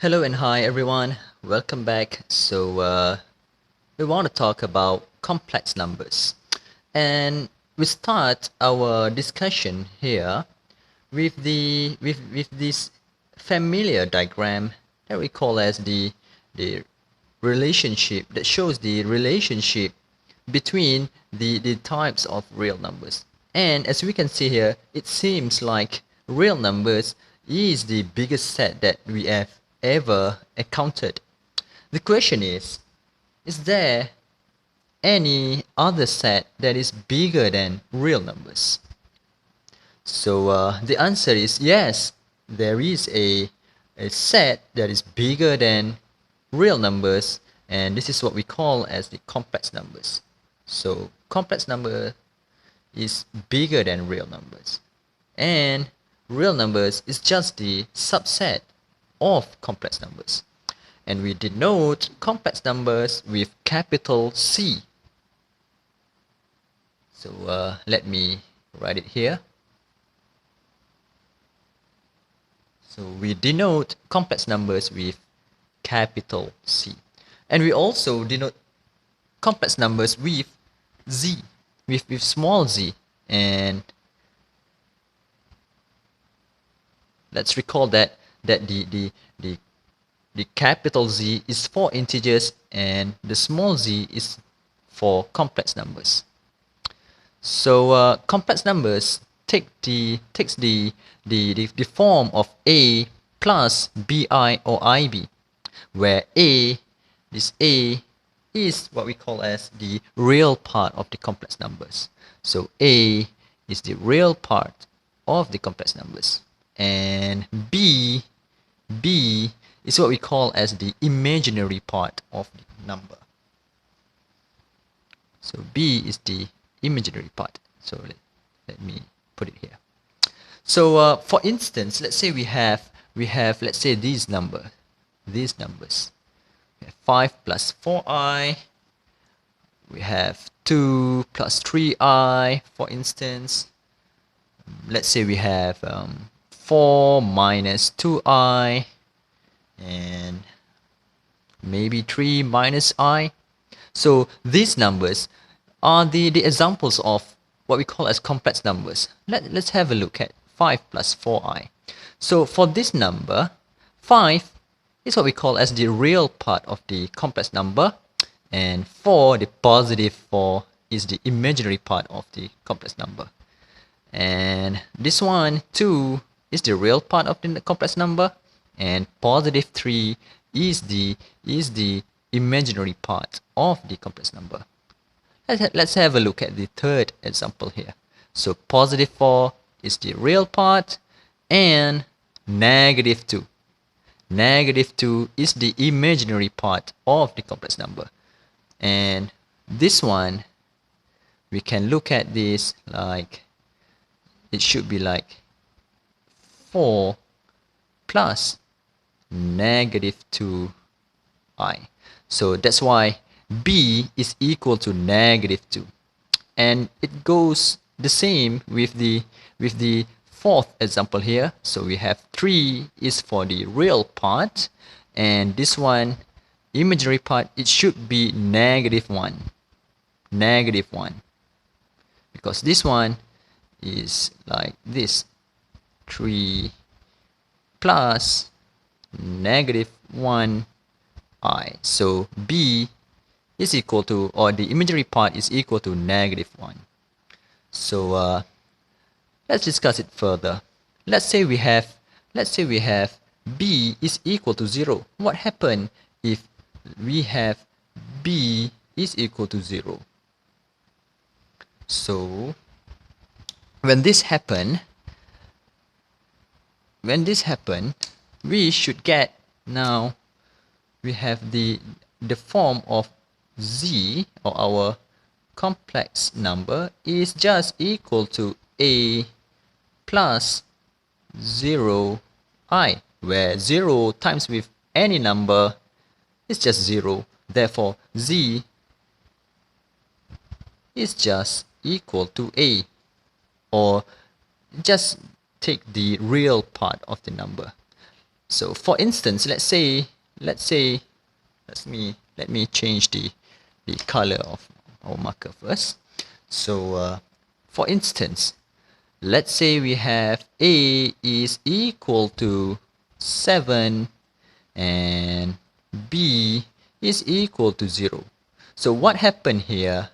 Hello and hi everyone, welcome back. We want to talk about complex numbers, and we start our discussion here with with this familiar diagram that we call as the relationship that shows the relationship between the types of real numbers. And as we can see here, it seems like real numbers is the biggest set that we have ever encountered. The question is there any other set that is bigger than real numbers? The answer is yes, there is a set that is bigger than real numbers, and this is what we call as the complex numbers. So complex number is bigger than real numbers, and real numbers is just the subset of complex numbers, and we denote complex numbers with capital C. Let me write it here. So we denote complex numbers with capital C, and we also denote complex numbers with z, with small z. And let's recall that the capital Z is for integers and the small z is for complex numbers. So complex numbers takes the form of a plus bi or ib, where this a is what we call as the real part of the complex numbers. So a is the real part of the complex numbers, and b is what we call as the imaginary part of the number. So b is the imaginary part. So let me put it here. So for instance, let's say we have let's say these numbers. We have 5 plus 4i. We have 2 plus 3i, for instance. Let's say we have 4 minus 2i, and maybe 3 minus i. So these numbers are the examples of what we call as complex numbers. Let's have a look at 5 plus 4i. So for this number, 5 is what we call as the real part of the complex number, and 4, the positive 4, is the imaginary part of the complex number. And this one, 2, is the real part of the complex number, and positive 3 is the imaginary part of the complex number. Let's have a look at the third example here. So positive 4 is the real part, and negative 2. Negative 2 is the imaginary part of the complex number. And this one, we can look at this like, it should be like 4 plus negative 2i. So that's why b is equal to negative 2. And it goes the same with the fourth example here. So we have 3 is for the real part, and this one, imaginary part, it should be negative 1. Negative 1. Because this one is like this. 3 plus negative 1i. So b is equal to, or the imaginary part is equal to negative 1. So let's discuss it further. Let's say we have b is equal to 0. What happens if we have b is equal to 0? So when this happen, we should get, now we have the form of z, or our complex number, is just equal to a plus 0i, where 0 times with any number is just 0. Therefore z is just equal to a, or just take the real part of the number. So for instance, let me change the color of our marker first. So for instance, let's say we have a is equal to 7 and b is equal to 0. So what happened here?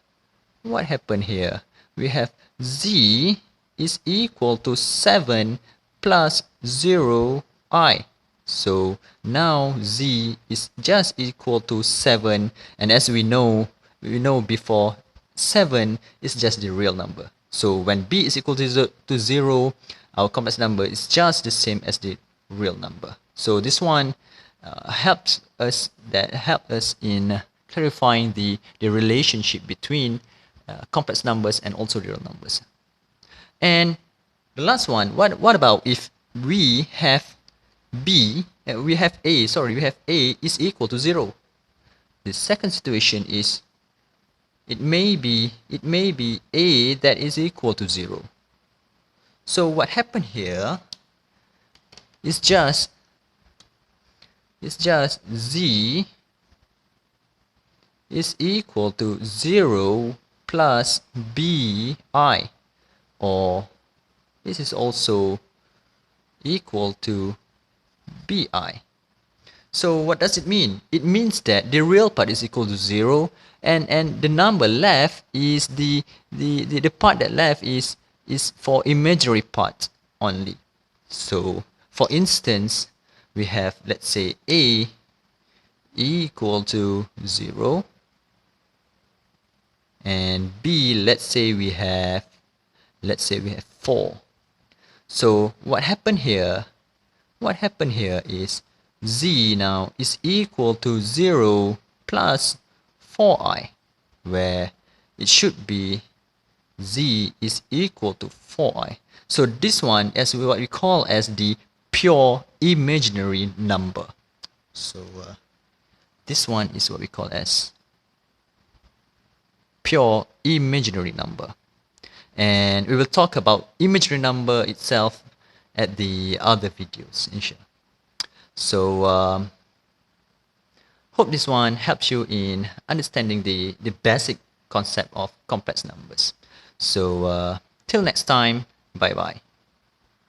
We have z is equal to 7 plus 0i. So now z is just equal to 7, and as we know before, 7 is just the real number. So when b is equal to 0, our complex number is just the same as the real number. So this one helps us in clarifying the relationship between complex numbers and also real numbers. And the last one, what about if we have we have a is equal to 0? The second situation is it may be a that is equal to 0. So what happened here is just z is equal to 0 plus bi, or this is also equal to bi. So what does it mean? It means that the real part is equal to 0, and the number left is the part that left is for imaginary part only. So for instance, we have, let's say, a equal to 0, and b, let's say we have 4. So what happened here is z now is equal to 0 plus 4i, where it should be z is equal to 4i. So this one is what we call as the pure imaginary number. So this one is what we call as pure imaginary number. And we will talk about imaginary number itself at the other videos, inshallah. So hope this one helps you in understanding the basic concept of complex numbers. So till next time, bye bye.